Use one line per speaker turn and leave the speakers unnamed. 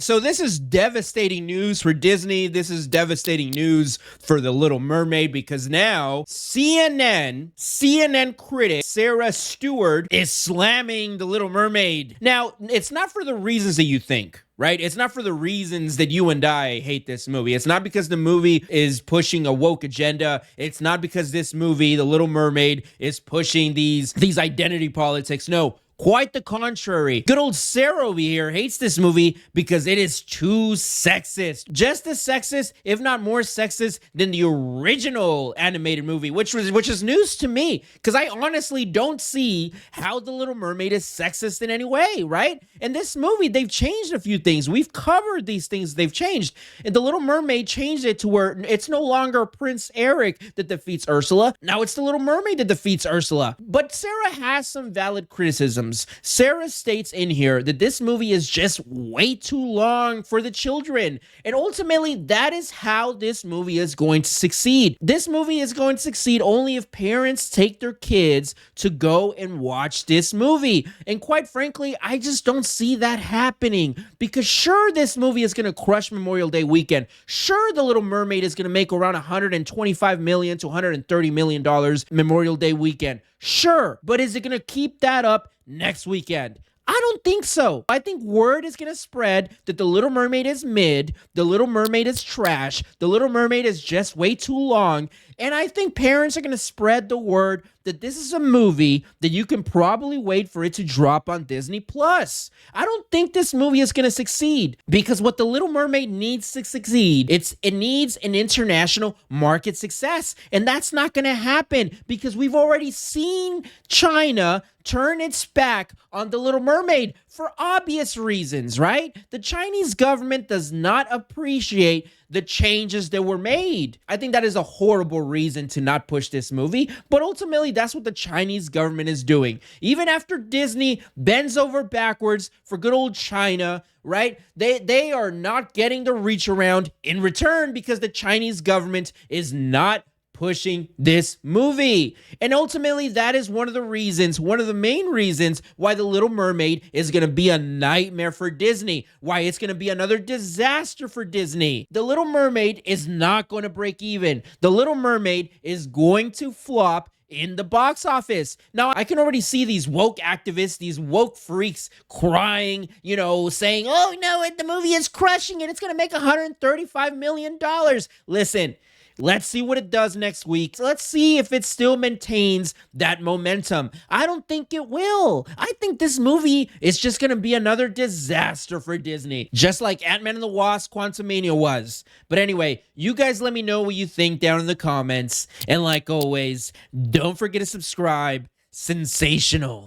So this is devastating news for Disney. This is devastating news for The Little Mermaid because now CNN Critic Sarah Stewart is slamming The Little Mermaid. Now, it's not for the reasons that you think, right? It's not for the reasons that you and I hate this movie. It's not because the movie is pushing a woke agenda. It's not because this movie, The Little Mermaid, is pushing these identity politics. No. Quite the contrary. Good old Sarah over here hates this movie because it is too sexist. Just as sexist, if not more sexist than the original animated movie, which is news to me because I honestly don't see how The Little Mermaid is sexist in any way, right? In this movie, they've changed a few things. We've covered these things they've changed. And The Little Mermaid changed it to where it's no longer Prince Eric that defeats Ursula. Now it's The Little Mermaid that defeats Ursula. But Sarah has some valid criticisms. Sarah states in here that this movie is just way too long for the children. And ultimately, that is how this movie is going to succeed. This movie is going to succeed only if parents take their kids to go and watch this movie. And quite frankly, I just don't see that happening because sure, this movie is going to crush Memorial Day weekend. Sure, The Little Mermaid is going to make around $125 million to $130 million Memorial Day weekend. Sure, but is it going to keep that up next weekend? I don't think so. I think word is going to spread that The Little Mermaid is mid, The Little Mermaid is trash, The Little Mermaid is just way too long, and I think parents are going to spread the word that this is a movie that you can probably wait for it to drop on Disney Plus. I don't think this movie is going to succeed because what The Little Mermaid needs to succeed, it needs an international market success, and that's not going to happen because we've already seen China turn its back on The Little Mermaid for obvious reasons, right? The Chinese government does not appreciate the changes that were made. I think that is a horrible reason to not push this movie, but ultimately that's what the Chinese government is doing. Even after Disney bends over backwards for good old China, right? They are not getting the reach around in return because the Chinese government is not pushing this movie. And ultimately, that is one of the main reasons why The Little Mermaid is going to be a nightmare for Disney, why it's going to be another disaster for Disney. The Little Mermaid is not going to break even. The Little Mermaid is going to flop in the box office. Now, I can already see these woke activists, these woke freaks crying, saying, oh no, the movie is crushing it. It's going to make $135 million. Listen, let's see what it does next week. Let's see if it still maintains that momentum. I don't think it will. I think this movie is just going to be another disaster for Disney, just like Ant-Man and the Wasp: Quantumania was. But anyway, you guys let me know what you think down in the comments. And like always, don't forget to subscribe. Sensational.